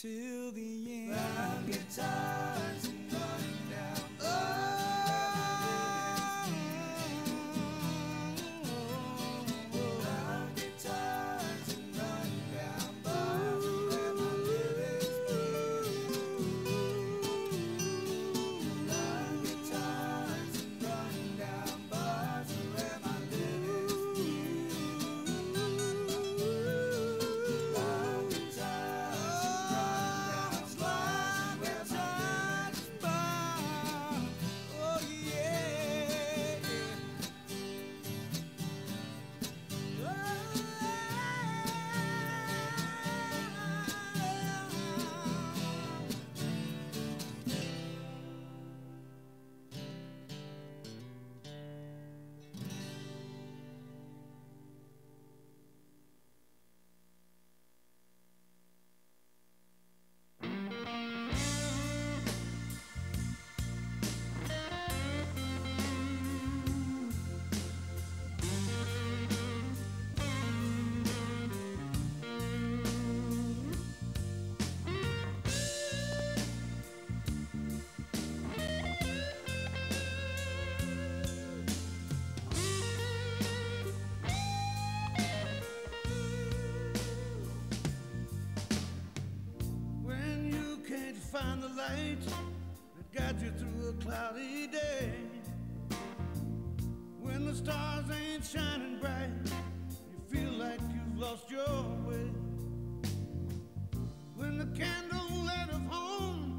till the end. Round guitars and running down. Round guitars and running down bars where my lyrics bleed. Round guitars and running down bars where my lyrics bleed. Round guitars and running down bars where my lyrics bleed. Oh yeah. When you can't find the light that guides you through a cloudy day, when the stars ain't shining bright, you feel like you've lost your way. When the candle light of home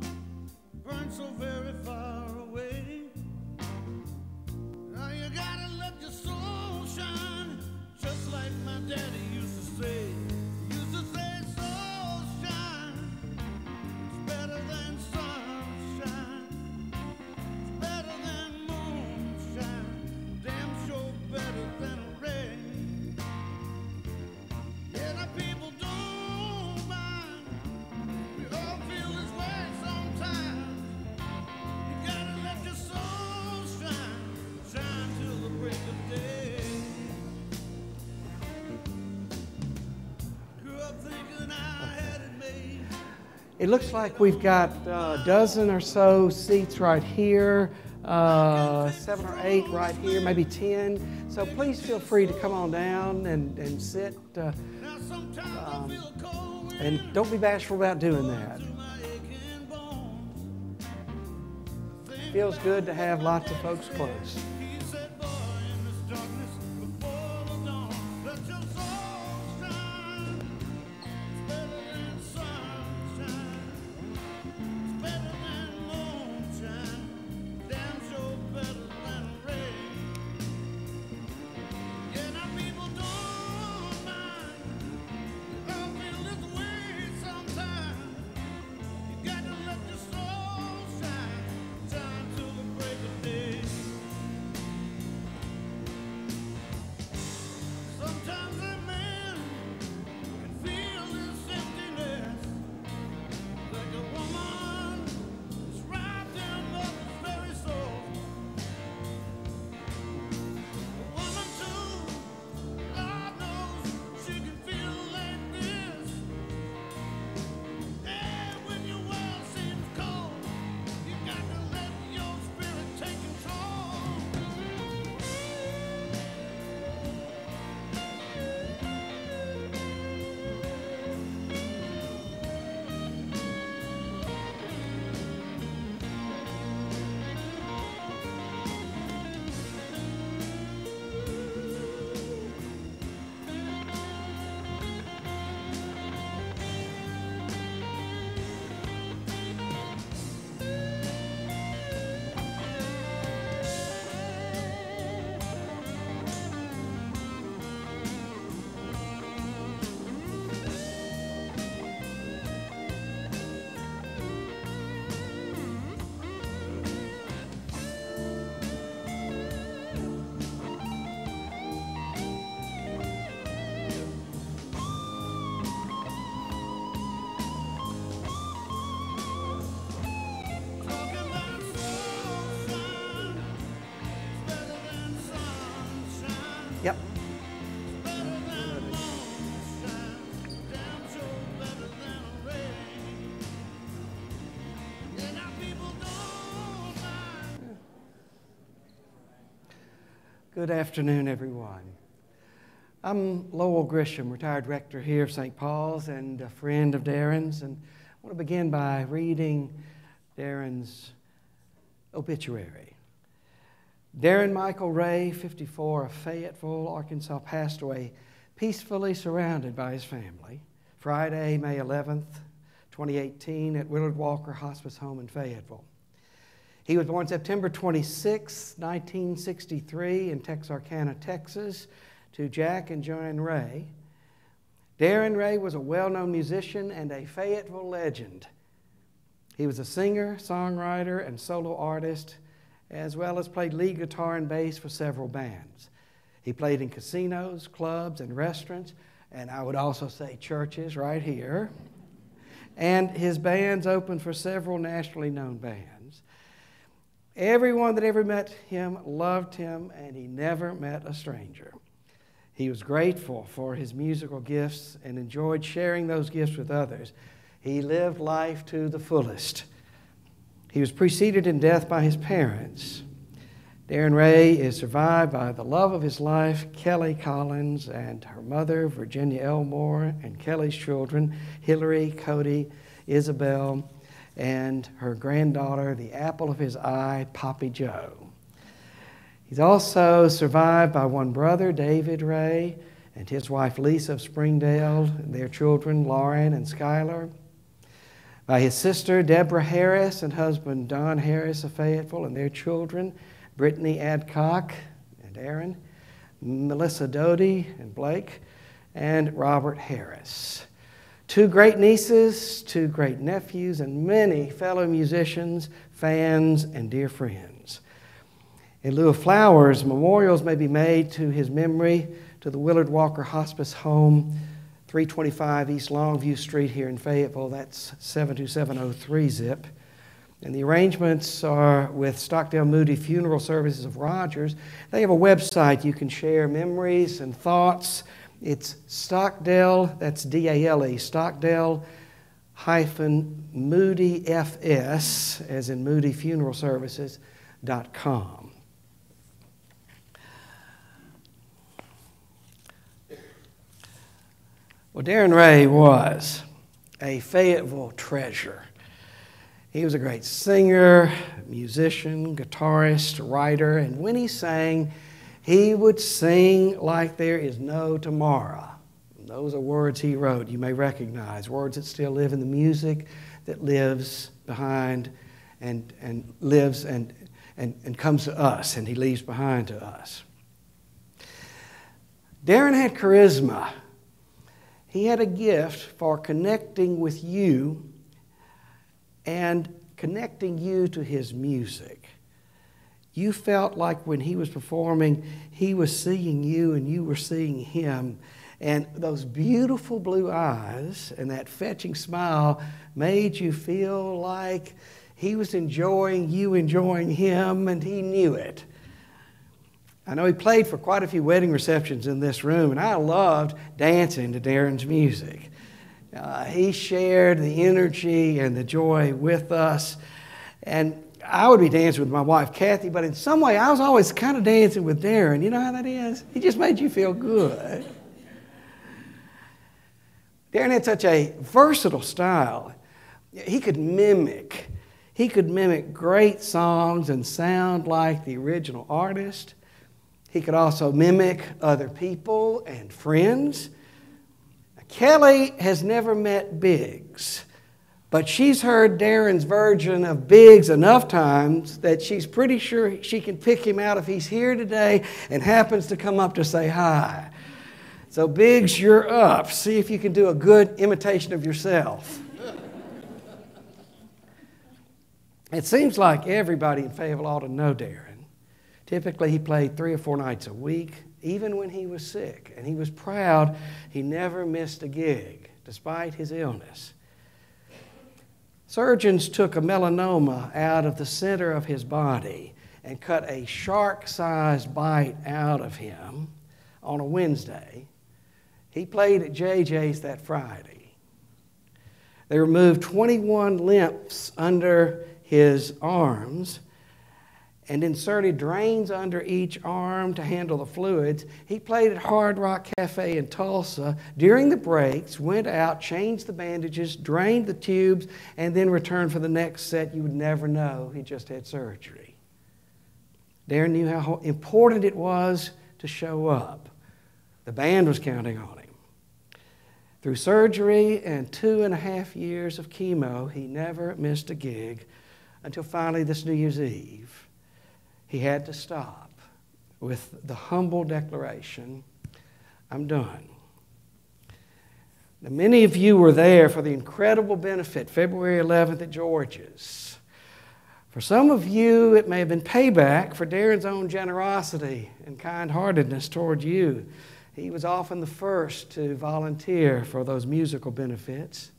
burns so very far away, now you gotta let your soul shine, just like my daddy used to say. He used to say, soul shine, it's better than sunshine, it's better than moonshine, damn sure better than rain. Yeah, the people don't mind, we all feel this way sometimes. You gotta let your soul shine, shine till the break of day. Grew up thinking I had it made. It looks like we've got a dozen or so seats right here, 7 or 8 right here, maybe 10. So please feel free to come on down and sit. Now sometimes I feel a cold wind And don't be bashful about doing that. through my aching bones. Feels good to have lots of folks close. He said, boy, in this darkness before the dawn, let your soul shine. It's better than sunshine, it's better than moonshine, damn sure better than rain. Yeah, now people don't mind, we all feel this way sometimes. You got to let your soul shine, shine till the break of day. Good afternoon, everyone. I'm Lowell Grisham, retired rector here of St. Paul's and a friend of Darren's, and I want to begin by reading Darren's obituary. Darrin Michael Ray, 54, of Fayetteville, Arkansas, passed away peacefully surrounded by his family Friday, May 11th, 2018, at Willard Walker Hospice Home in Fayetteville. He was born September 26, 1963, in Texarkana, Texas, to Jack and Joanne Ray. Darrin Ray was a well-known musician and a Fayetteville legend. He was a singer, songwriter, and solo artist, as well as played lead guitar and bass for several bands. He played in casinos, clubs, and restaurants, and I would also say churches right here. And his bands opened for several nationally known bands. Everyone that ever met him loved him, and he never met a stranger. He was grateful for his musical gifts and enjoyed sharing those gifts with others. He lived life to the fullest. He was preceded in death by his parents. Darrin Ray is survived by the love of his life, Kelly Collins, and her mother, Virginia Elmore, and Kelly's children, Hillary, Cody, Isabel, and her granddaughter, the apple of his eye, Poppy Joe. He's also survived by one brother, David Ray, and his wife, Lisa of Springdale, and their children, Lauren and Skylar. By his sister, Deborah Harris, and husband, Don Harris of Fayetteville, and their children, Brittany Adcock and Aaron, Melissa Doty and Blake, and Robert Harris. Two great nieces, two great nephews, and many fellow musicians, fans, and dear friends. In lieu of flowers, memorials may be made to his memory to the Willard Walker Hospice Home, 325 East Longview Street here in Fayetteville. That's 72703 zip. And the arrangements are with Stockdale Moody Funeral Services of Rogers. They have a website you can share memories and thoughts. It's Stockdale, that's D-A-L-E, Stockdale-MoodyFS, as in Moody Funeral Services.com. Well, Darrin Ray was a Fayetteville treasure. He was a great singer, musician, guitarist, writer, and when he sang, he would sing like there is no tomorrow. Those are words he wrote you may recognize, words that still live in the music that lives behind and lives and comes to us, and he leaves behind to us. Darrin had charisma. He had a gift for connecting with you and connecting you to his music. You felt like when he was performing, he was seeing you and you were seeing him. And those beautiful blue eyes and that fetching smile made you feel like he was enjoying you, enjoying him, and he knew it. I know he played for quite a few wedding receptions in this room, and I loved dancing to Darren's music. He shared the energy and the joy with us. And I would be dancing with my wife, Kathy, but in some way I was always kind of dancing with Darrin. You know how that is? He just made you feel good. Darrin had such a versatile style. He could mimic great songs and sound like the original artist. He could also mimic other people and friends. Kelly has never met Biggs, but she's heard Darrin's version of Biggs enough times that she's pretty sure she can pick him out if he's here today and happens to come up to say hi. So Biggs, you're up. See if you can do a good imitation of yourself. It seems like everybody in Fayetteville ought to know Darrin. Typically, he played 3 or 4 nights a week, even when he was sick. And he was proud he never missed a gig, despite his illness. Surgeons took a melanoma out of the center of his body and cut a shark-sized bite out of him on a Wednesday. He played at JJ's that Friday. They removed 21 lymphs under his arms, and inserted drains under each arm to handle the fluids. He played at Hard Rock Cafe in Tulsa. During the breaks, went out, changed the bandages, drained the tubes, and then returned for the next set. You would never know he just had surgery. Darren knew how important it was to show up. The band was counting on him. Through surgery and 2.5 years of chemo, he never missed a gig until finally this New Year's Eve, he had to stop with the humble declaration, "I'm done." Now, many of you were there for the incredible benefit, February 11th at George's. For some of you, it may have been payback for Darren's own generosity and kind-heartedness toward you. He was often the first to volunteer for those musical benefits.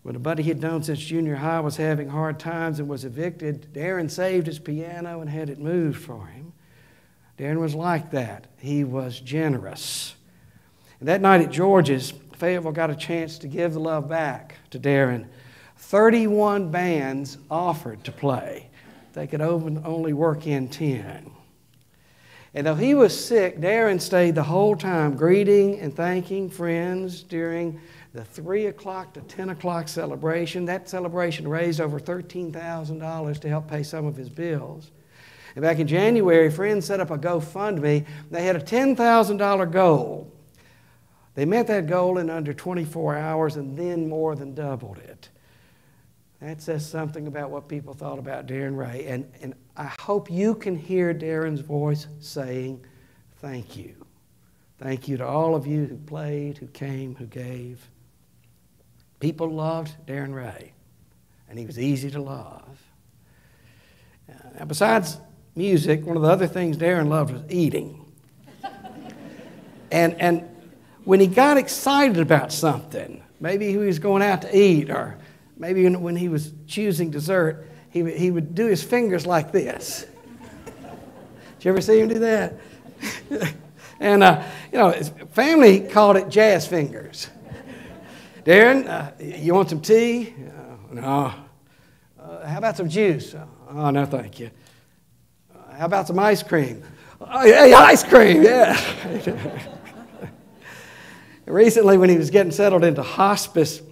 When a buddy he'd known since junior high was having hard times and was evicted, Darren saved his piano and had it moved for him. Darren was like that. He was generous. And that night at George's, Fayetteville got a chance to give the love back to Darren. 31 bands offered to play. They could only work in 10. And though he was sick, Darren stayed the whole time greeting and thanking friends during the 3 o'clock to 10 o'clock celebration. That celebration raised over $13,000 to help pay some of his bills. And back in January, friends set up a GoFundMe. They had a $10,000 goal. They met that goal in under 24 hours and then more than doubled it. That says something about what people thought about Darren Ray. And I hope you can hear Darren's voice saying, thank you. Thank you to all of you who played, who came, who gave. People loved Darren Ray, and he was easy to love. Now, besides music, one of the other things Darren loved was eating. And when he got excited about something, maybe he was going out to eat, or maybe when he was choosing dessert, he would do his fingers like this. Did you ever see him do that? And, his family called it jazz fingers. Darren, you want some tea? No. How about some juice? Oh, no, thank you. How about some ice cream? Oh, hey, ice cream, yeah. Recently, when he was getting settled into hospice,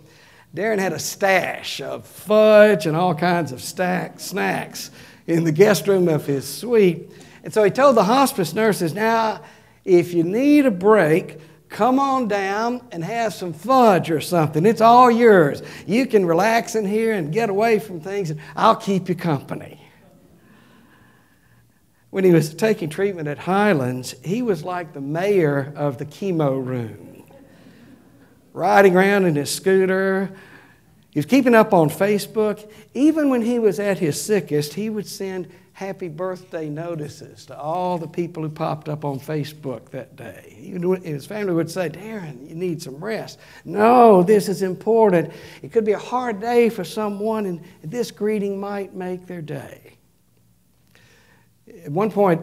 Darren had a stash of fudge and all kinds of snacks in the guest room of his suite. And so he told the hospice nurses, now, if you need a break, come on down and have some fudge or something. It's all yours. You can relax in here and get away from things, and I'll keep you company. When he was taking treatment at Highlands, he was like the mayor of the chemo room. Riding around in his scooter. He was keeping up on Facebook. Even when he was at his sickest, he would send happy birthday notices to all the people who popped up on Facebook that day. His family would say, Darren, you need some rest. No, this is important. It could be a hard day for someone, and this greeting might make their day. At one point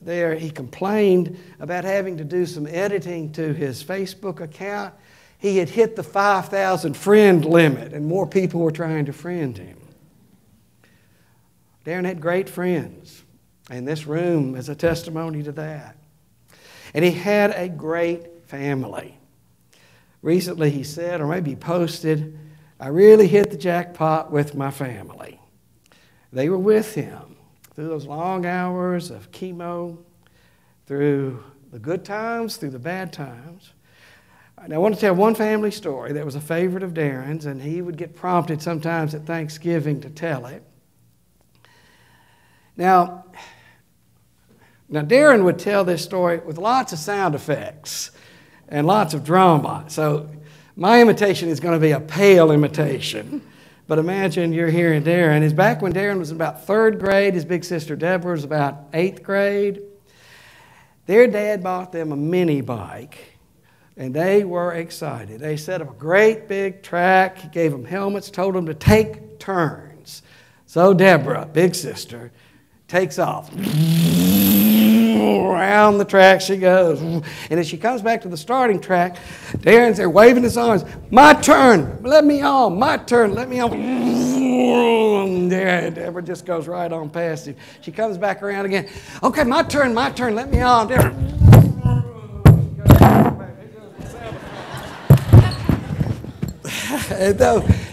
there, he complained about having to do some editing to his Facebook account. He had hit the 5,000 friend limit, and more people were trying to friend him. Darren had great friends, and this room is a testimony to that. And he had a great family. Recently he said, or maybe he posted, I really hit the jackpot with my family. They were with him through those long hours of chemo, through the good times, through the bad times. Now, I want to tell one family story that was a favorite of Darren's, and he would get prompted sometimes at Thanksgiving to tell it. Now, Darren would tell this story with lots of sound effects and lots of drama. So my imitation is going to be a pale imitation. But imagine you're hearing Darren. It's back when Darren was in about 3rd grade. His big sister Deborah was about 8th grade. Their dad bought them a mini bike. And they were excited. They set up a great big track, gave them helmets, told them to take turns. So Deborah, big sister, takes off. around the track she goes. And as she comes back to the starting track, Darren's there waving his arms. My turn, let me on. My turn, let me on. Deborah just goes right on past him. She comes back around again. Okay, my turn, let me on. Darren.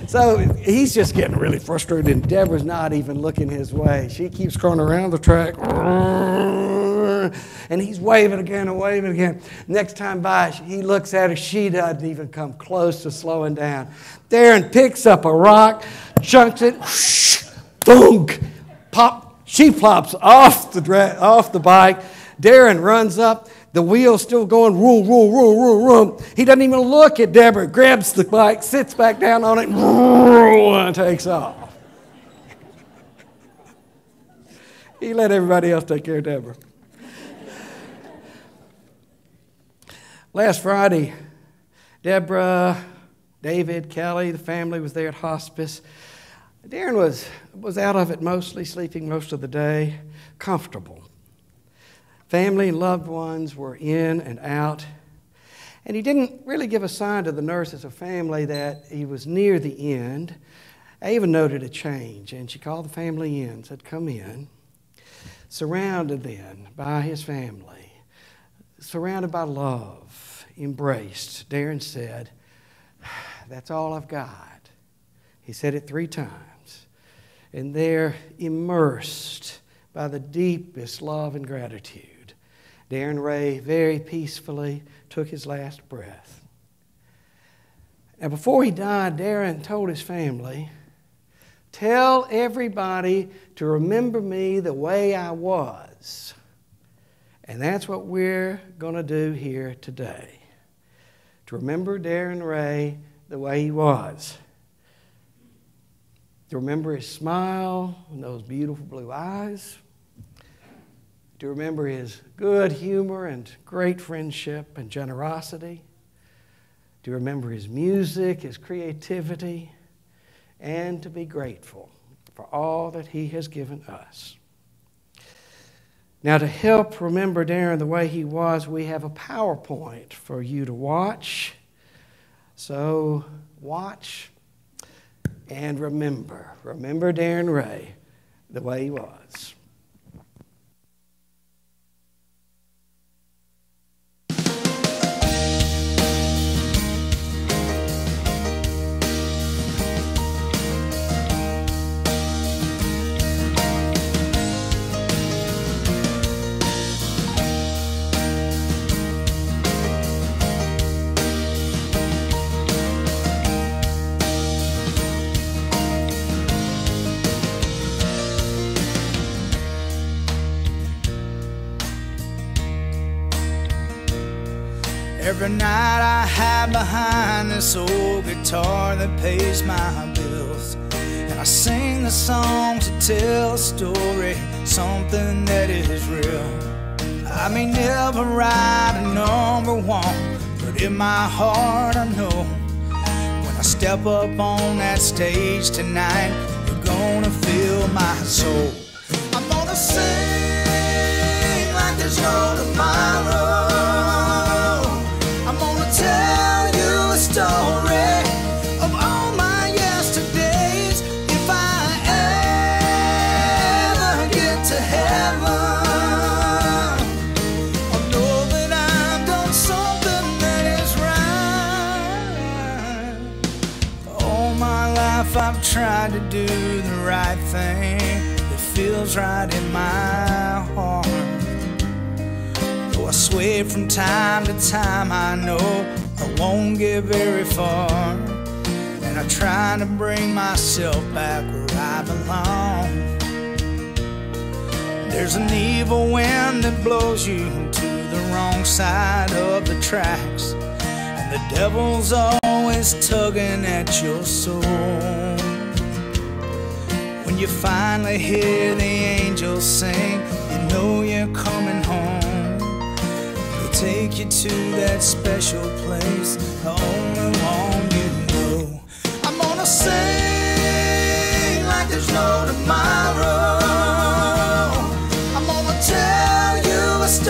So he's just getting really frustrated, and Deborah's not even looking his way. She keeps going around the track, and he's waving again and waving again. Next time by, he looks at her. She doesn't even come close to slowing down. Darren picks up a rock, chunks it, boom, pop. She plops off the bike. Darren runs up. The wheel's still going, room, room, room, room, room. He doesn't even look at Deborah, grabs the bike, sits back down on it, and takes off. He let everybody else take care of Deborah. Last Friday, Deborah, David, Kelly, the family was there at hospice. Darren was out of it mostly, sleeping most of the day, comfortable. Family and loved ones were in and out. And he didn't really give a sign to the nurses or family that he was near the end. Ava noted a change, and she called the family in, said, come in. Surrounded then by his family, surrounded by love, embraced. Darren said, that's all I've got. He said it 3 times. And they're immersed by the deepest love and gratitude. Darren Ray very peacefully took his last breath. And before he died, Darren told his family, tell everybody to remember me the way I was. And that's what we're going to do here today. To remember Darren Ray the way he was. To remember his smile and those beautiful blue eyes. To remember his good humor and great friendship and generosity. To remember his music, his creativity, and to be grateful for all that he has given us. Now, to help remember Darren the way he was, we have a PowerPoint for you to watch. So watch and remember. Remember Darren Ray the way he was. Every night I hide behind this old guitar that pays my bills, and I sing the songs that tell a story, something that is real. I may never write a #1, but in my heart I know when I step up on that stage tonight, you're gonna feel my soul. I'm gonna sing like there's no tomorrow. Tell you a story of all my yesterdays. If I ever get to heaven, I'll know that I've done something that is right. All my life I've tried to do the right thing that feels right in my heart. I sway from time to time, I know I won't get very far. And I try to bring myself back where I belong. There's an evil wind that blows you to the wrong side of the tracks, and the devil's always tugging at your soul. When you finally hear the angels sing, you know you're coming home. Take you to that special place, the only one you know. I'm gonna sing like there's no tomorrow. I'm gonna tell you a story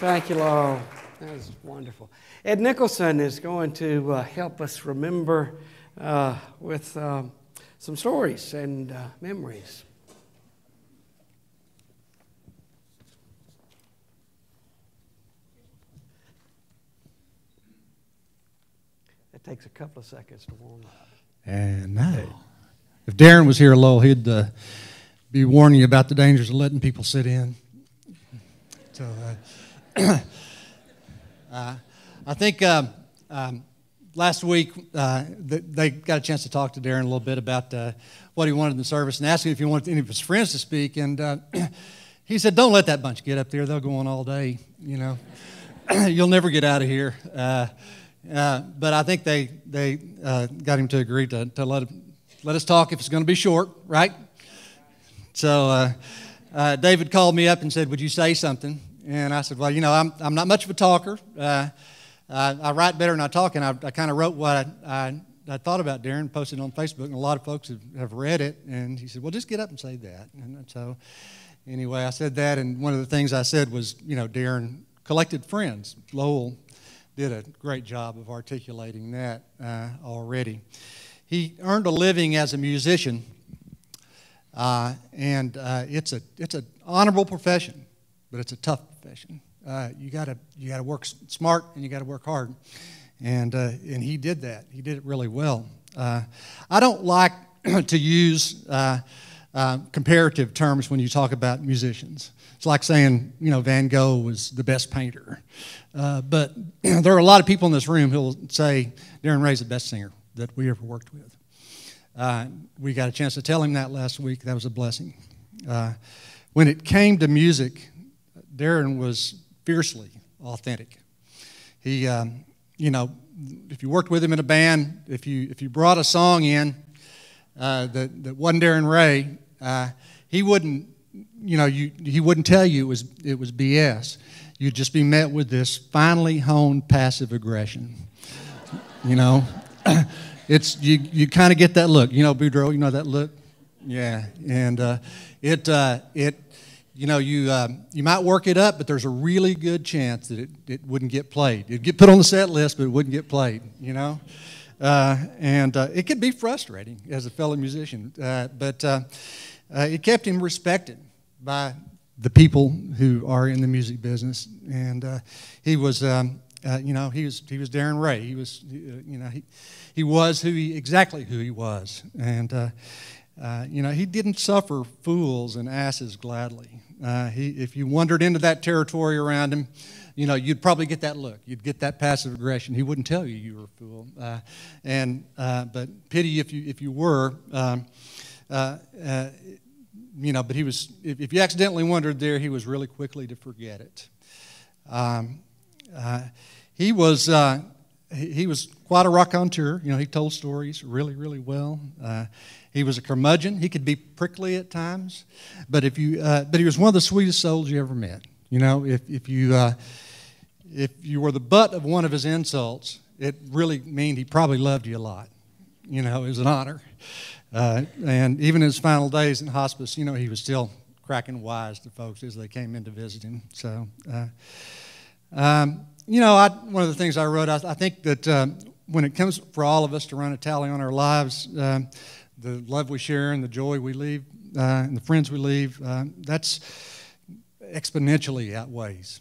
Thank you, Laurel. That was wonderful. Ed Nicholson is going to help us remember with some stories and memories. It takes a couple of seconds to warm up. And now, if Darren was here, Lowell, he'd be warning you about the dangers of letting people sit in. So, I think last week they got a chance to talk to Darren a little bit about what he wanted in the service and asked him if he wanted any of his friends to speak. And he said, "Don't let that bunch get up there. They'll go on all day. You know, you'll never get out of here." But I think they got him to agree to let us talk if it's going to be short, right? So David called me up and said, "Would you say something?" And I said, "Well, you know, I'm not much of a talker. I write better than I talk, and I kind of wrote what I thought about Darren, posted it on Facebook, and a lot of folks have read it." And he said, "Well, just get up and say that." And so anyway, I said that, and one of the things I said was, you know, Darren collected friends. Lowell did a great job of articulating that already. He earned a living as a musician, and it's an honorable profession, but it's a tough profession. You gotta work smart and you gotta work hard, and he did that. He did it really well. I don't like to use comparative terms when you talk about musicians. It's like saying, you know, Van Gogh was the best painter. But there are a lot of people in this room who will say Darren Ray's the best singer that we ever worked with. We got a chance to tell him that last week. That was a blessing. When it came to music, Darren was fiercely authentic. He, you know, if you worked with him in a band, if you brought a song in that wasn't Darren Ray, he wouldn't, you know, he wouldn't tell you it was BS. You'd just be met with this finely honed passive aggression. You know, it's you kind of get that look. You know, Boudreaux, you know that look, yeah, and you know, you might work it up, but there's a really good chance that it wouldn't get played. It'd get put on the set list, but it wouldn't get played. You know, and it could be frustrating as a fellow musician, but it kept him respected by the people who are in the music business, and he was, you know, he was Darren Ray. He was, you know, he was exactly who he was, and you know, he didn't suffer fools and asses gladly. If you wandered into that territory around him, you know, you'd probably get that look. You'd get that passive aggression. He wouldn't tell you were a fool, but pity if you were. You know, but he was. If you accidentally wandered there, he was really quickly to forget it. He was quite a raconteur. You know, he told stories really, really well. He was a curmudgeon. He could be prickly at times, but he was one of the sweetest souls you ever met. You know, if you were the butt of one of his insults, it really meant he probably loved you a lot. You know, it was an honor. And even in his final days in hospice, you know, he was still cracking wise to folks as they came in to visit him. So, you know, one of the things I wrote, I think that when it comes for all of us to run a tally on our lives, the love we share and the joy we leave and the friends we leave, that's exponentially outweighs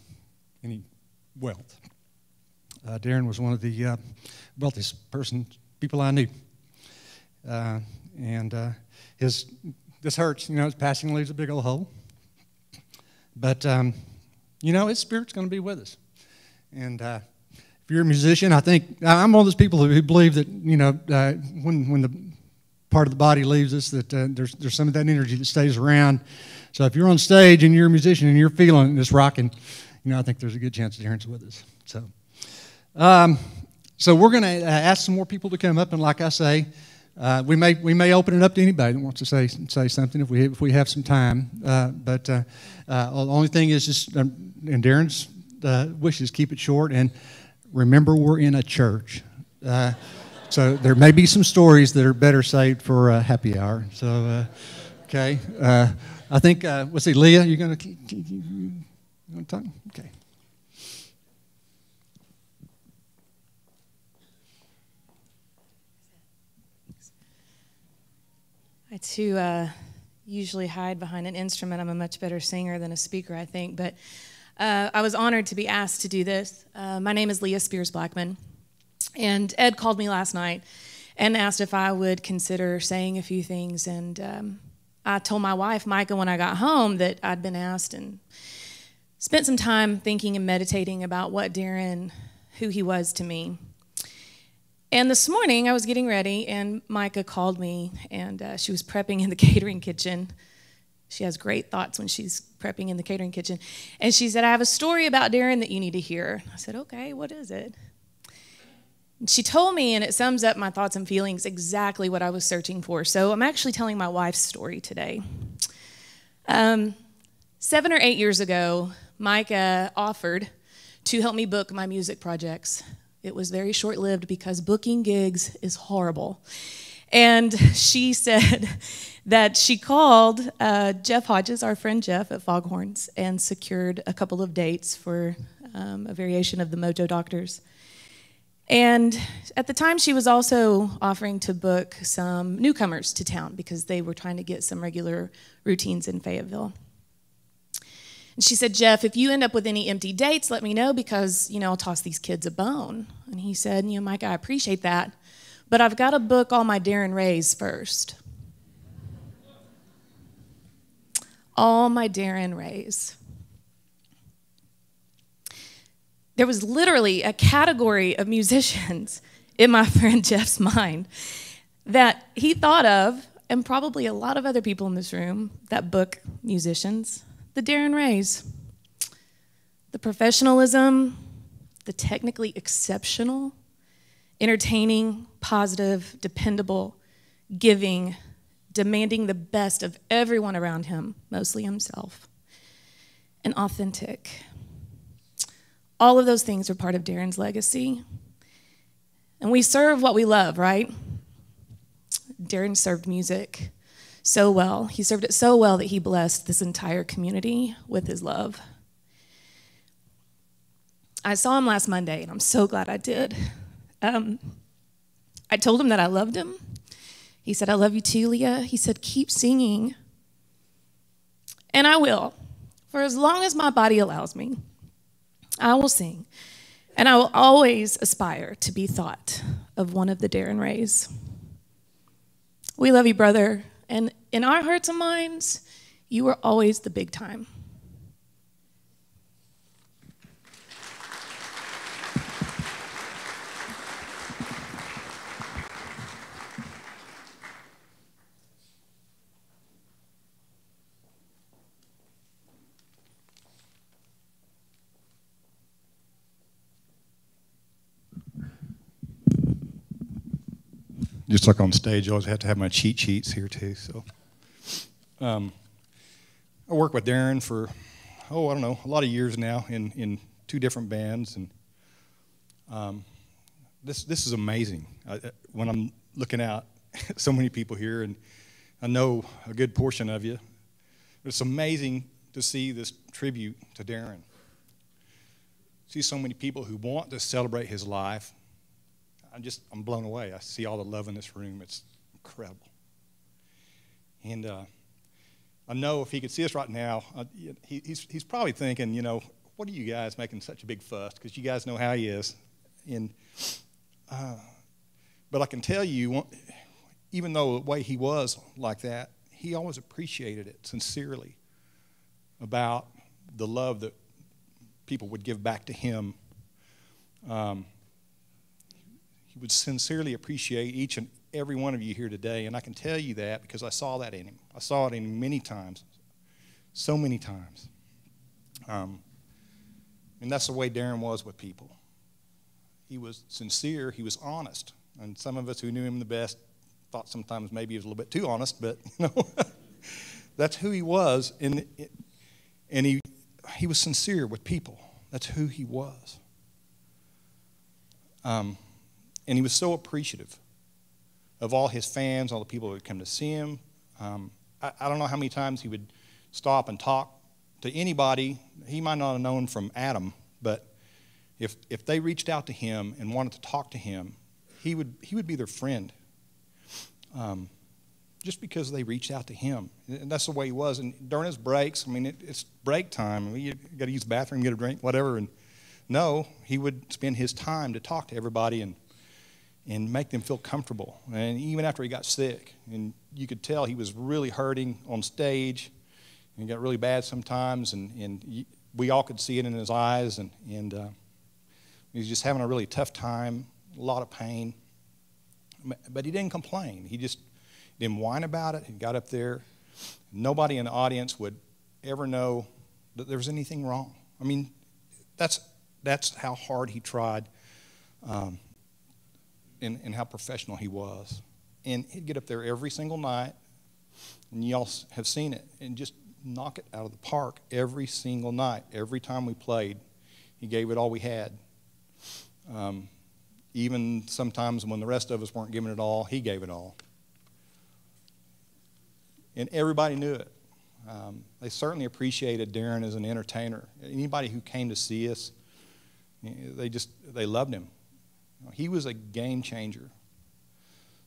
any wealth. Darren was one of the wealthiest people I knew. And this hurts, you know, his passing leaves a big old hole. But, you know, his spirit's going to be with us. And if you're a musician, I think, I'm one of those people who believe that, you know, when the part of the body leaves us, that there's some of that energy that stays around. So if you're on stage and you're a musician and you're feeling it and it's rocking, you know, I think there's a good chance Darren's with us. So we're going to ask some more people to come up, and like I say, we may open it up to anybody that wants to say something if we have some time. But the only thing is just, and Darren's wishes, keep it short, and remember we're in a church. So there may be some stories that are better saved for a happy hour. So okay, I think let's see, Leah, you going to talk? Okay. I too usually hide behind an instrument. I'm a much better singer than a speaker, I think. But I was honored to be asked to do this. My name is Leah Spears Blackman. And Ed called me last night and asked if I would consider saying a few things. And I told my wife, Micah, when I got home that I'd been asked, and spent some time thinking and meditating about what Darren, who he was to me. And this morning, I was getting ready, and Micah called me, and she was prepping in the catering kitchen. She has great thoughts when she's prepping in the catering kitchen. And she said, I have a story about Darren that you need to hear. I said, okay, what is it? And she told me, and it sums up my thoughts and feelings, exactly what I was searching for. So I'm actually telling my wife's story today. 7 or 8 years ago, Micah offered to help me book my music projects. It was very short-lived because booking gigs is horrible. And she said that she called Jeff Hodges, our friend Jeff at Foghorns, and secured a couple of dates for a variation of the Mojo Doctors. And at the time, she was also offering to book some newcomers to town because they were trying to get some regular routines in Fayetteville. And she said, Jeff, if you end up with any empty dates, let me know because, I'll toss these kids a bone. And he said, Mike, I appreciate that, but I've got to book all my Darrin Rays first. All my Darrin Rays. There was literally a category of musicians in my friend Jeff's mind that he thought of, and probably a lot of other people in this room that book musicians, the Darrin Rays. The professionalism, the technically exceptional, entertaining, positive, dependable, giving, demanding the best of everyone around him, mostly himself, and authentic. All of those things are part of Darren's legacy. And we serve what we love, right? Darren served music so well. He served it so well that he blessed this entire community with his love. I saw him last Monday, and I'm so glad I did. I told him that I loved him. He said, I love you too, Leah. He said, keep singing. And I will. For as long as my body allows me, I will sing. And I will always aspire to be thought of one of the Darrin Rays. We love you, brother. And in our hearts and minds, you are always the big time. Just like on stage, I always have to have my cheat sheets here too. So, I work with Darren for, I don't know, a lot of years now in 2 different bands, and this is amazing. When I'm looking out at so many people here, and I know a good portion of you, it's amazing to see this tribute to Darren. See so many people who want to celebrate his life. I'm blown away. I see all the love in this room. It's incredible. And I know if he could see us right now, he's probably thinking, what are you guys making such a big fuss? Because you guys know how he is. And but I can tell you, even though the way he was like that, he always appreciated it sincerely about the love that people would give back to him. He would sincerely appreciate each and every one of you here today, and I can tell you that because I saw that in him. I saw it in him many times, so many times. And that's the way Darren was with people. He was sincere, he was honest, and some of us who knew him the best thought sometimes maybe he was a little bit too honest, but that's who he was, and he was sincere with people. That's who he was. And he was so appreciative of all his fans, all the people who would come to see him. I don't know how many times he would stop and talk to anybody. He might not have known from Adam, but if they reached out to him and wanted to talk to him, he would be their friend. just because they reached out to him. And that's the way he was. And during his breaks, I mean, it's break time. I mean, you got to use the bathroom, get a drink, whatever. And no, he would spend his time to talk to everybody and make them feel comfortable. And even after he got sick, and you could tell he was really hurting on stage, and it got really bad sometimes, and we all could see it in his eyes, and he was just having a really tough time, a lot of pain. But he didn't complain. He just didn't whine about it. He got up there. Nobody in the audience would ever know that there was anything wrong. I mean, that's how hard he tried, and how professional he was. And he'd get up there every single night, and you all have seen it, and just knock it out of the park every single night. Every time we played, he gave it all we had. Even sometimes when the rest of us weren't giving it all, he gave it all. And everybody knew it. They certainly appreciated Darren as an entertainer. Anybody who came to see us, they loved him. He was a game changer.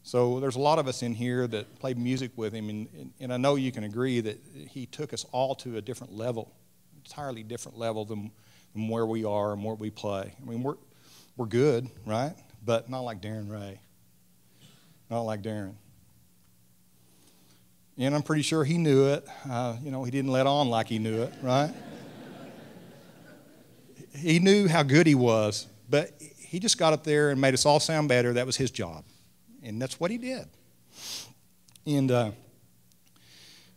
So there's a lot of us in here that played music with him, and I know you can agree that he took us all to a different level, entirely different level than where we are and where we play. I mean, we're good, right? But not like Darren Ray. Not like Darren. And I'm pretty sure he knew it. He didn't let on like he knew it, right? He knew how good he was, but he just got up there and made us all sound better. That was his job, and that's what he did. And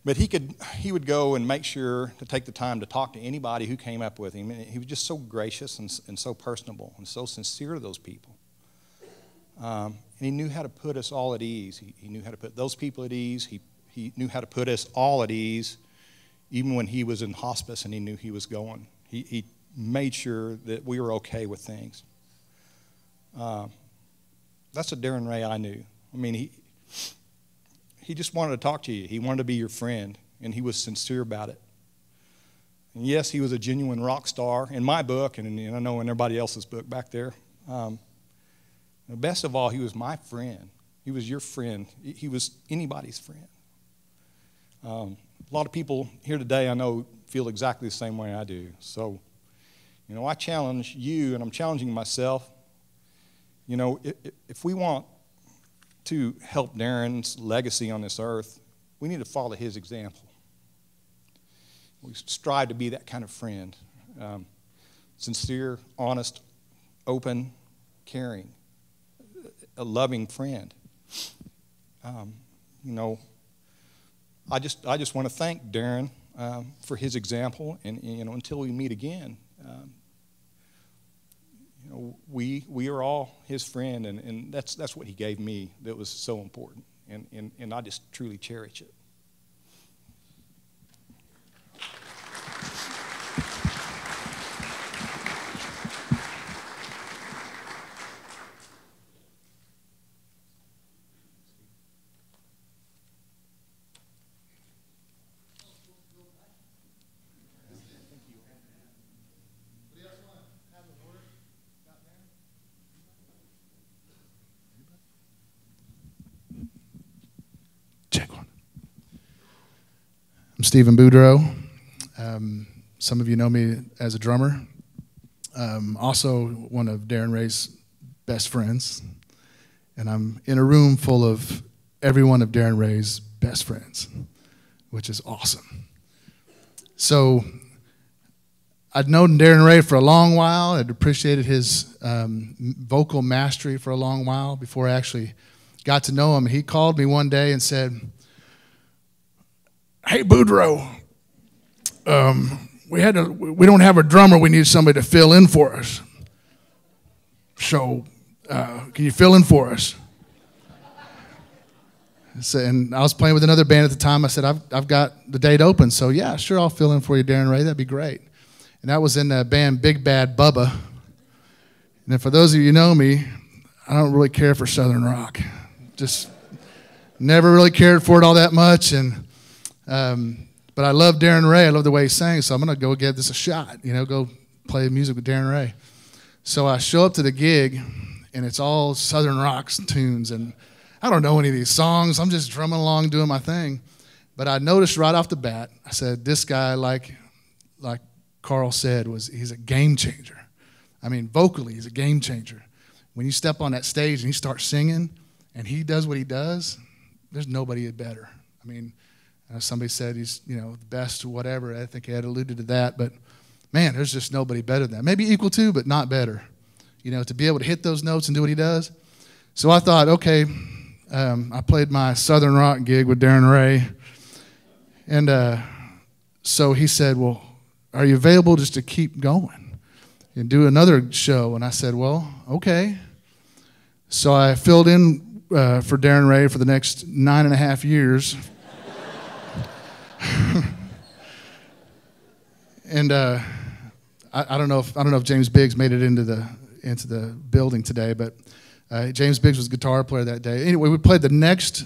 but he would go and make sure to take the time to talk to anybody who came up with him. And he was just so gracious and so personable and so sincere to those people. And he knew how to put us all at ease. He knew how to put those people at ease. He knew how to put us all at ease, even when he was in hospice and he knew he was going. He made sure that we were okay with things. That's a Darren Ray I knew. I mean, he just wanted to talk to you. He wanted to be your friend, and he was sincere about it. And yes, he was a genuine rock star in my book, and I know in everybody else's book back there. Best of all, he was my friend. He was your friend. He was anybody's friend. A lot of people here today, I know, feel exactly the same way I do. So, I challenge you, and I'm challenging myself. If we want to help Darren's legacy on this earth, we need to follow his example. We strive to be that kind of friend. Sincere, honest, open, caring, a loving friend. I just want to thank Darren for his example, and until we meet again, we are all his friend, and that's what he gave me that was so important, and I just truly cherish it. I'm Stephen Boudreau. Some of you know me as a drummer. Also one of Darren Ray's best friends. And I'm in a room full of every one of Darren Ray's best friends, which is awesome. So I'd known Darren Ray for a long while. I'd appreciated his vocal mastery for a long while before I actually got to know him. He called me one day and said, "Hey, Boudreau, we don't have a drummer. We need somebody to fill in for us. So can you fill in for us?" And I was playing with another band at the time. I said, I've got the date open. So yeah, sure, I'll fill in for you, Darren Ray. That'd be great. And that was in the band Big Bad Bubba. And then for those of you who know me, I don't really care for Southern rock. Just never really cared for it all that much. And but I love Darren Ray. I love the way he sang, so I'm going to go give this a shot, go play music with Darren Ray. So I show up to the gig, and it's all Southern rock tunes, and I don't know any of these songs. I'm just drumming along, doing my thing. But I noticed right off the bat, I said, this guy, like Carl said, he's a game changer. I mean, vocally, he's a game changer. When you step on that stage and he starts singing and he does what he does, there's nobody better. I mean, somebody said he's, the best or whatever. I think he had alluded to that. But, man, there's just nobody better than that. Maybe equal to, but not better. To be able to hit those notes and do what he does. So I thought, okay, I played my Southern Rock gig with Darren Ray. And so he said, well, are you available just to keep going and do another show? And I said, well, okay. So I filled in for Darren Ray for the next 9.5 years. And I don't know if James Biggs made it into the building today, but James Biggs was a guitar player that day. Anyway, we played the next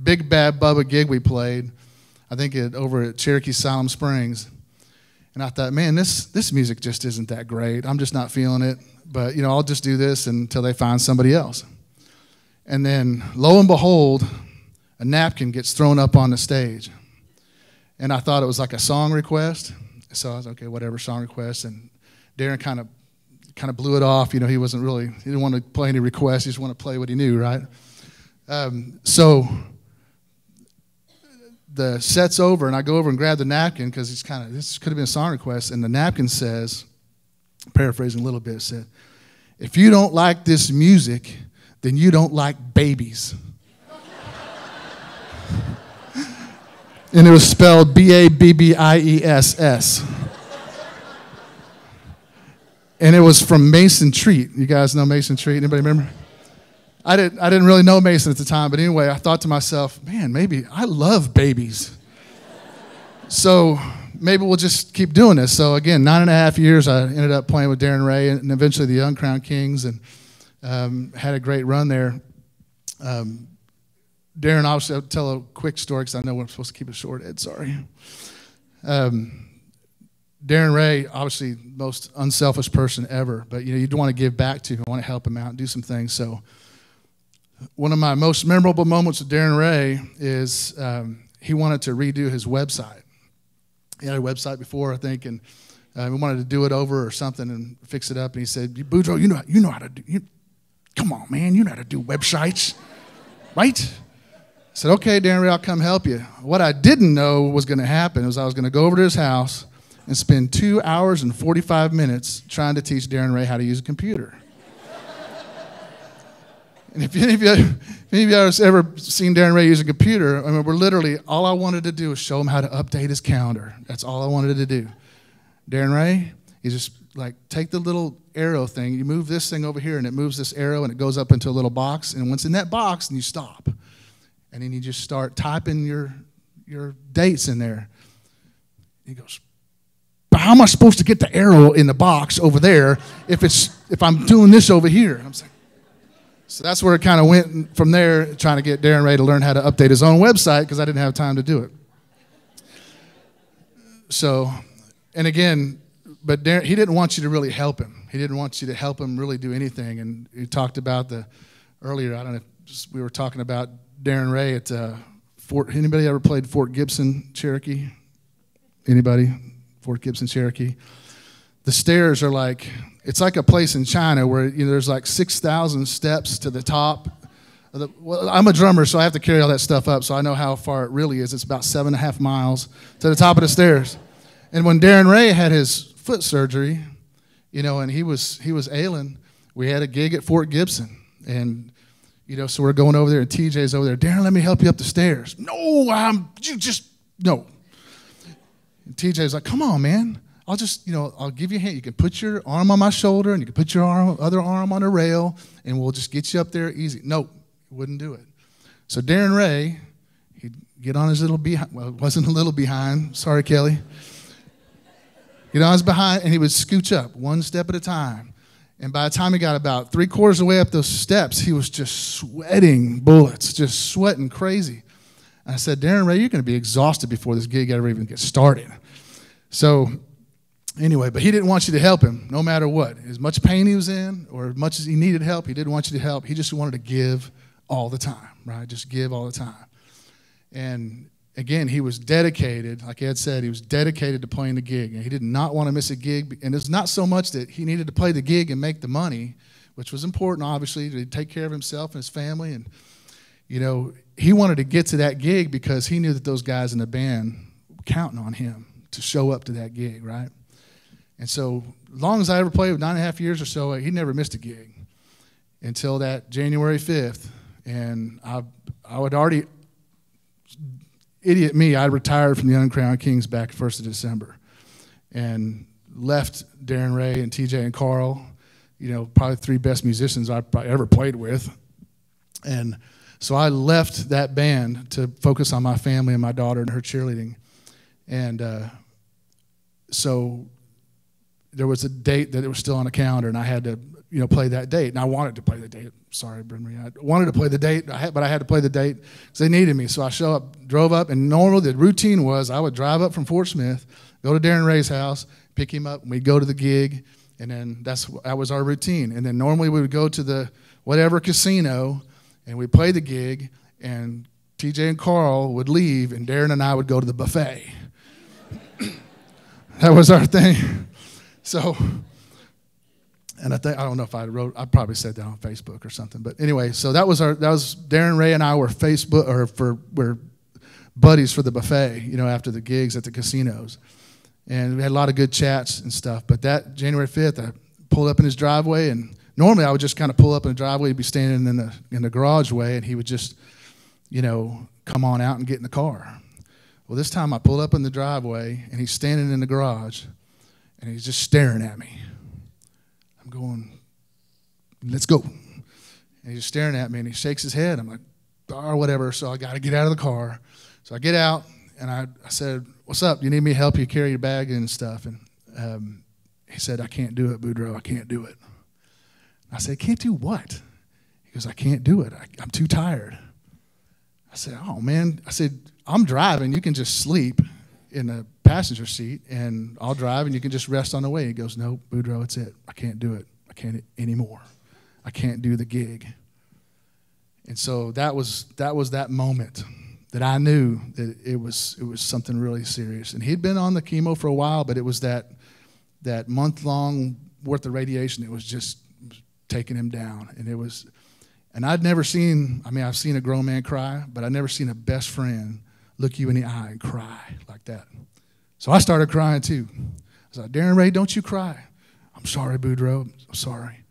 Big Bad Bubba gig we played, I think over at Cherokee Siloam Springs. And I thought, man, this music just isn't that great. I'm just not feeling it. But, I'll just do this until they find somebody else. And then, lo and behold, a napkin gets thrown up on the stage. And I thought it was like a song request. So I was, okay, whatever, song request. And Darren kind of blew it off. He didn't want to play any requests. He just wanted to play what he knew, right? So the set's over, and I go over and grab the napkin because this could have been a song request. And the napkin says, paraphrasing a little bit, said, if you don't like this music, then you don't like babies. And it was spelled B-A-B-B-I-E-S-S. And it was from Mason Treat. You guys know Mason Treat? Anybody remember? I didn't really know Mason at the time, but anyway, I thought to myself, man, maybe I love babies. So maybe we'll just keep doing this. So again, 9.5 years, I ended up playing with Darren Ray and eventually the Uncrowned Kings, and had a great run there. Darren, obviously, I'll tell a quick story because I know we're supposed to keep it short. Ed, sorry. Darren Ray, obviously, most unselfish person ever, but you want to give back to him, want to help him out and do some things. So one of my most memorable moments with Darren Ray is he wanted to redo his website. He had a website before, I think, and we wanted to do it over or something and fix it up. And he said, Boudreaux, you know how to do. Come on, man, you know how to do websites, right? I said, okay, Darren Ray, I'll come help you. What I didn't know was going to happen was I was going to go over to his house and spend 2 hours and 45 minutes trying to teach Darren Ray how to use a computer. And if any of you have ever seen Darren Ray use a computer, I mean, all I wanted to do was show him how to update his calendar. That's all I wanted to do. Darren Ray, you just take the little arrow thing, you move this thing over here, and it moves this arrow, and it goes up into a little box. And once in that box, and you stop. And then you just start typing your dates in there. He goes, but how am I supposed to get the arrow in the box over there if I'm doing this over here? And I'm saying, so that's where it kind of went from there, trying to get Darren Ray to learn how to update his own website because I didn't have time to do it. So, and again, but Darren, he didn't want you to really help him. He didn't want you to help him really do anything. And he talked about earlier, I don't know, we were talking about Darren Ray at anybody ever played Fort Gibson, Cherokee? Anybody? Fort Gibson, Cherokee. The stairs are it's like a place in China where there's 6,000 steps to the top. Well, I'm a drummer, so I have to carry all that stuff up, so I know how far it really is. It's about 7.5 miles to the top of the stairs. And when Darren Ray had his foot surgery, and he was ailing, we had a gig at Fort Gibson, and so we're going over there, and TJ's over there. Darren, let me help you up the stairs. No, no. And TJ's like, come on, man. I'll just, I'll give you a hand. You can put your arm on my shoulder, and you can put your other arm on a rail, and we'll just get you up there easy. Nope, he wouldn't do it. So Darren Ray, he'd get on his little behind. Well, it wasn't a little behind. Sorry, Kelly. Get on his behind, and he would scooch up one step at a time. And by the time he got about 3/4 of the way up those steps, he was just sweating bullets, just sweating crazy. And I said, Darren Ray, you're going to be exhausted before this gig ever even gets started. So anyway, but he didn't want you to help him no matter what. As much pain he was in or as much as he needed help, he didn't want you to help. He just wanted to give all the time. right? Just give all the time. And again, he was dedicated, like Ed said, he was dedicated to playing the gig. And he did not want to miss a gig. And it's not so much that he needed to play the gig and make the money, which was important, obviously, to take care of himself and his family. And, you know, he wanted to get to that gig because he knew that those guys in the band were counting on him to show up to that gig, right? And so as long as I ever played, 9.5 years or so, he never missed a gig until that January 5th. And I would already, idiot me, I retired from the Uncrowned Kings back 1st of December and left Darren Ray and TJ and Carl, you know, probably 3 best musicians I've probably ever played with. And so I left that band to focus on my family and my daughter and her cheerleading. And so there was a date that it was still on the calendar, and I had to, you know, play that date. And I wanted to play the date. Sorry, Bryn-Marie. I wanted to play the date, but I had to play the date because they needed me. So I drove up, and normally the routine was I would drive up from Fort Smith, go to Darren Ray's house, pick him up, and we'd go to the gig, and then that was our routine. And then normally we would go to the whatever casino, and we'd play the gig, and TJ and Carl would leave, and Darren and I would go to the buffet. That was our thing. So, and I don't know if I probably said that on Facebook or something, but anyway, so that was Darren Ray and I were we're buddies for the buffet, you know, after the gigs at the casinos. And we had a lot of good chats and stuff, but that January 5th, I pulled up in his driveway, and normally I would just kind of pull up in the driveway, he'd be standing in the garage way, and he would just, you know, come on out and get in the car. Well, this time I pulled up in the driveway, and he's standing in the garage, and he's just staring at me. I'm going, let's go. And he's just staring at me, and he shakes his head. I'm like, or whatever, so I got to get out of the car. So I get out, and I said, what's up? Do you need me to help you carry your bag and stuff? And he said, I can't do it, Boudreaux. I can't do it. I said, can't do what? He goes, I can't do it. I'm too tired. I said, oh, man. I said, I'm driving. You can just sleep in the passenger seat, and I'll drive, and you can just rest on the way. He goes, no, Boudreaux, it's it. I can't do it. I can't anymore. I can't do the gig. And so that was that moment that I knew that it was something really serious. And he'd been on the chemo for a while, but it was that month-long worth of radiation that was just taking him down. And I'd never seen, I've seen a grown man cry, but I'd never seen a best friend look you in the eye and cry like that. So I started crying too. I was like, Darren Ray, don't you cry. I'm sorry, Boudreaux. I'm sorry.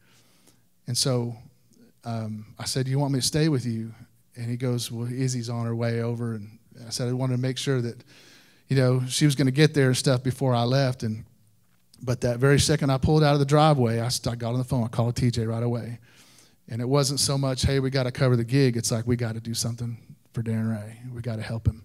And so I said, do you want me to stay with you? And he goes, well, Izzy's on her way over. And I said, I wanted to make sure that, you know, she was going to get there and stuff before I left. But that very second I pulled out of the driveway, I got on the phone. I called TJ right away. And it wasn't so much, hey, we got to cover the gig. It's like, we got to do something for Darren Ray. We got to help him.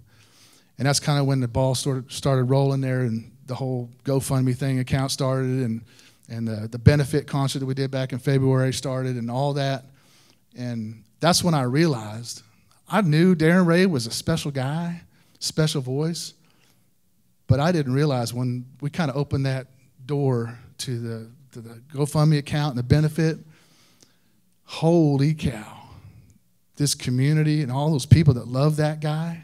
And that's kind of when the ball started rolling there, and the whole GoFundMe thing account started, and the benefit concert that we did back in February started, and all that. And that's when I realized I knew Darren Ray was a special guy, special voice, but I didn't realize when we kind of opened that door to the GoFundMe account and the benefit, holy cow, this community and all those people that love that guy,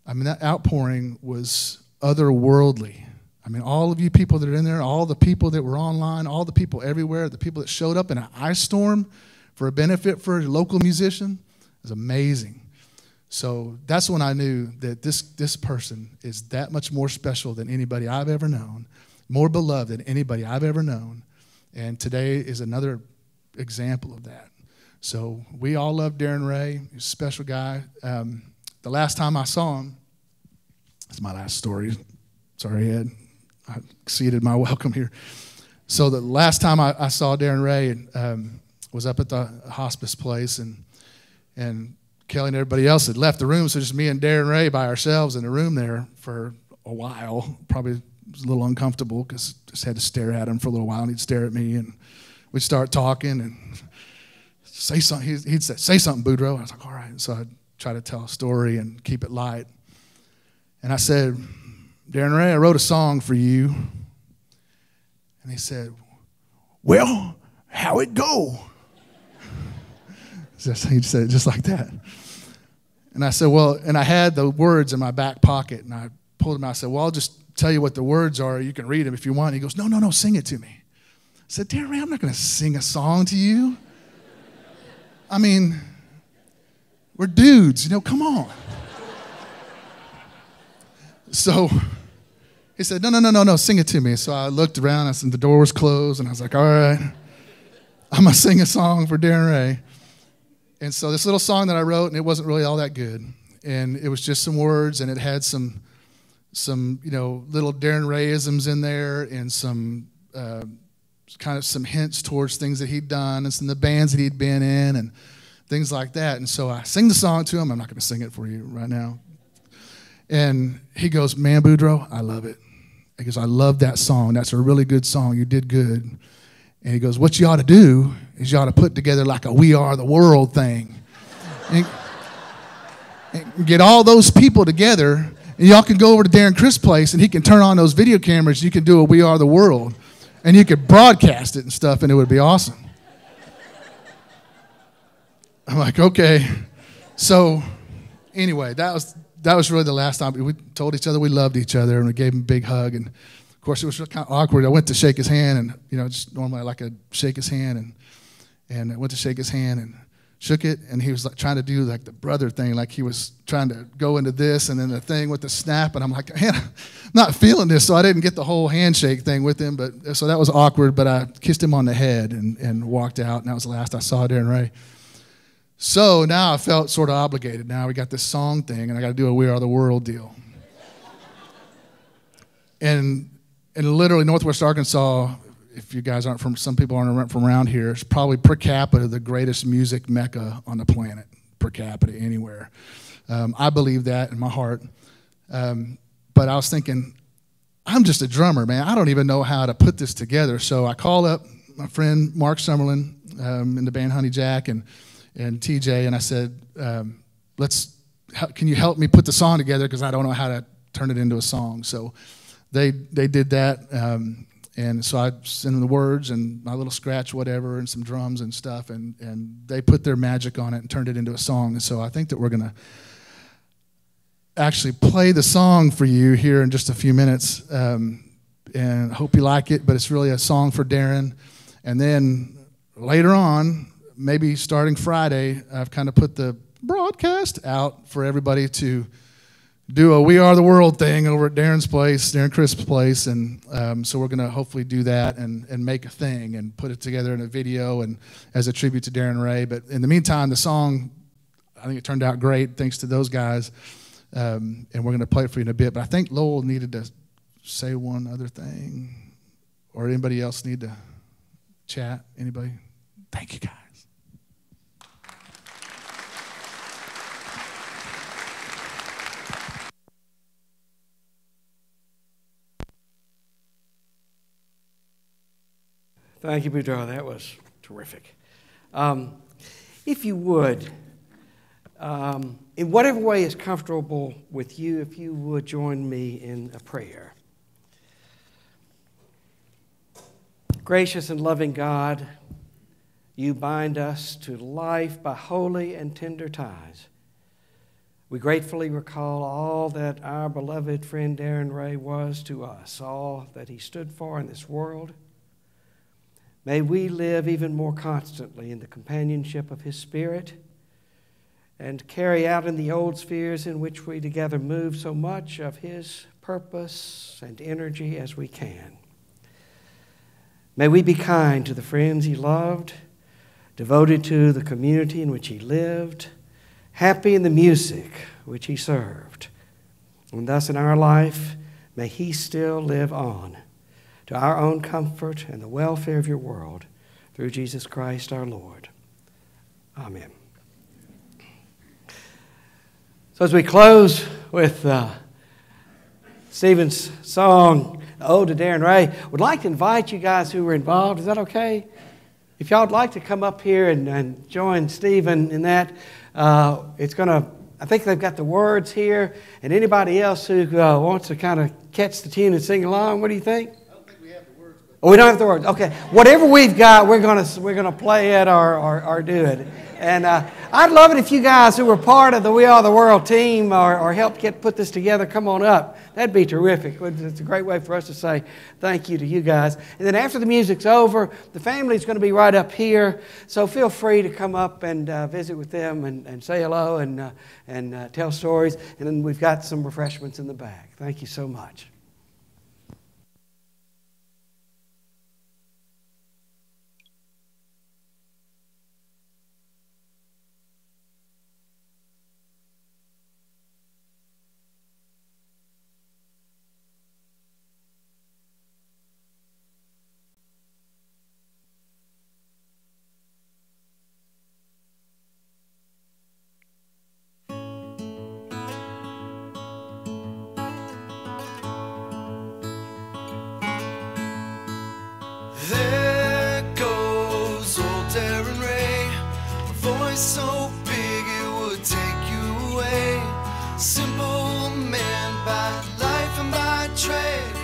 that outpouring was otherworldly. All of you people that are in there, all the people that were online, all the people everywhere, the people that showed up in an ice storm for a benefit for a local musician, it was amazing. So that's when I knew that this person is that much more special than anybody I've ever known, more beloved than anybody I've ever known. And today is another example of that. So we all love Darren Ray. He's a special guy. The last time I saw him, it's my last story. Sorry, Ed. I exceeded my welcome here. So the last time I saw Darren Ray was up at the hospice place, and Kelly and everybody else had left the room, so just me and Darren Ray by ourselves in the room there for a while. Probably was a little uncomfortable because just had to stare at him for a little while, and he'd stare at me, and we'd start talking and say something. He'd say something, Boudreaux. I was like, all right. So I'd try to tell a story and keep it light. And I said, Darren Ray, I wrote a song for you. And he said, well, how it go? He said it just like that. And I said, well, and I had the words in my back pocket, and I pulled them out. I said, well, I'll just tell you what the words are. You can read them if you want. And he goes, no, sing it to me. I said, Darren, I'm not going to sing a song to you. I mean, we're dudes, come on. So he said, no, sing it to me. So I looked around, I said, the door was closed, and I was like, all right, I'm going to sing a song for Darren Ray. And so this little song that I wrote, and it wasn't really all that good, and it was just some words, and it had some little Darren Ray-isms in there, and some kind of some hints towards things that he'd done, and some of the bands that he'd been in, and things like that. And so I sing the song to him. I'm not going to sing it for you right now. And he goes, man, Boudreaux, I love it. He goes, I love that song. That's a really good song. You did good. And he goes, what you ought to do is you ought to put together like a We Are the World thing. and get all those people together, and y'all can go over to Darren Chris' place, and he can turn on those video cameras. You can do a We Are the World, and you could broadcast it and stuff, and it would be awesome. I'm like, okay. So anyway, that was really the last time. We told each other we loved each other, and we gave him a big hug. And of course, it was kind of awkward. I went to shake his hand, and just normally I like to shake his hand, and I went to shake his hand and shook it, and he was like trying to do like the brother thing, like he was trying to go into this and then the thing with the snap, and I'm like, man, I'm not feeling this, so I didn't get the whole handshake thing with him, but so that was awkward. But I kissed him on the head and walked out, and that was the last I saw Darren Ray. So now I felt sort of obligated. Now we got this song thing, and I got to do a We Are the World deal. And literally Northwest Arkansas, if you guys aren't from, some people aren't from around here, it's probably per capita the greatest music mecca on the planet, per capita anywhere. I believe that in my heart. But I was thinking, I'm just a drummer, man. I don't even know how to put this together. So I called up my friend Mark Summerlin in the band Honey Jack and TJ, and I said, can you help me put the song together, because I don't know how to turn it into a song. So they did that, and so I sent them the words and my little scratch whatever and some drums and stuff, and they put their magic on it and turned it into a song. And so I think that we're going to actually play the song for you here in just a few minutes, and I hope you like it. But it's really a song for Darren. And then later on, maybe starting Friday, I've kind of put the broadcast out for everybody to do a We Are the World thing over at Darren's place, Darren Chris' place. And so we're going to hopefully do that and make a thing and put it together in a video and as a tribute to Darren Ray. But in the meantime, the song, I think it turned out great thanks to those guys. And we're going to play it for you in a bit. But I think Lowell needed to say one other thing, or anybody else need to chat? Anybody? Thank you, guys. Thank you, Boudreaux. That was terrific. If you would, in whatever way is comfortable with you, if you would join me in a prayer. Gracious and loving God, you bind us to life by holy and tender ties. We gratefully recall all that our beloved friend Darren Ray was to us, all that he stood for in this world. May we live even more constantly in the companionship of his Spirit and carry out in the old spheres in which we together move so much of his purpose and energy as we can. May we be kind to the friends he loved, devoted to the community in which he lived, happy in the music which he served. And thus in our life, may he still live on, to our own comfort and the welfare of your world, through Jesus Christ our Lord. Amen. So as we close with Stephen's song, Ode to Darren Ray, would like to invite you guys who were involved. Is that okay? If y'all would like to come up here and join Stephen in that, it's going to, I think they've got the words here. And anybody else who wants to kind of catch the tune and sing along, what do you think? I don't think we have the words, but Oh, we don't have the words. Okay. Whatever we've got, we're gonna play it or do it. And I'd love it if you guys who were part of the We Are the World team or helped put this together, come on up. That'd be terrific. It's a great way for us to say thank you to you guys. And then after the music's over, the family's going to be right up here. So feel free to come up and visit with them and say hello and tell stories. And then we've got some refreshments in the back. Thank you so much. There goes old Darrin Ray, a voice so big it would take you away. Simple man by life and by trade,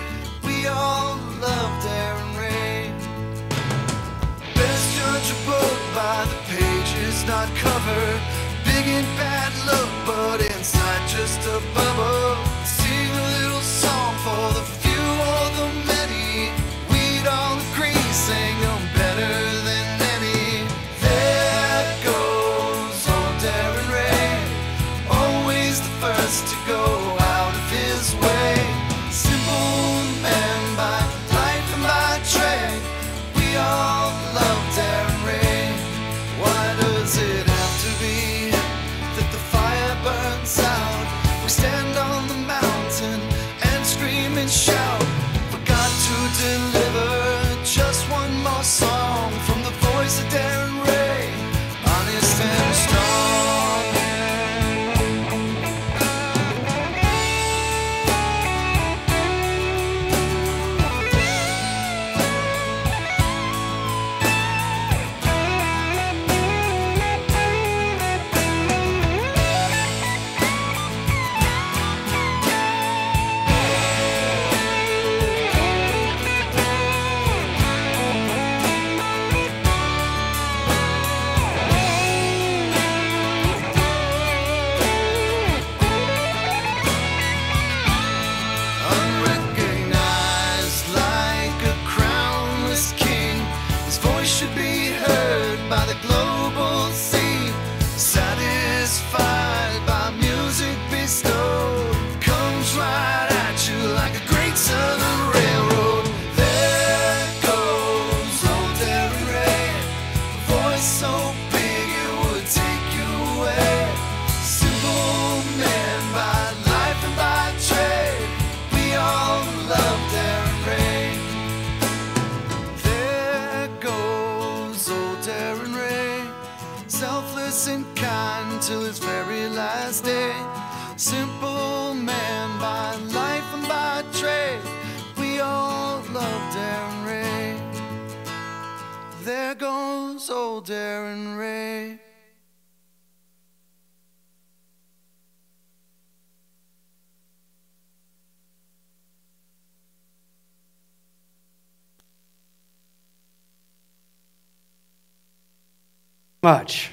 we all love Darrin Ray. Best judge a book by the pages, not cover. Big and bad look, but inside just a bubble. Sing a little song for the few or the many. We'd all agree, sing them better than any. There goes old Darrin Ray, always the first to go out of his way. Simple man by life and by trade, we all love Darrin Ray. Why does it have to be that the fire burns out? We stand on the mountain and scream and shout. Forgot to deliver just one more song from the voice of Darrin Ray, honest and strong. Unrecognized like a crownless king, his voice should be heard by the global scene. Satisfied by music bestowed, comes right at you like a great southern railroad. There goes old Darrin Ray, a voice so big it would take you away. Simple man by life and by trade, we all love Darrin Ray. There goes old Darrin Ray, selfless and kind till his very last day. Simple man by life and by trade, we all love Darrin Ray. There goes old Darrin Ray. Much.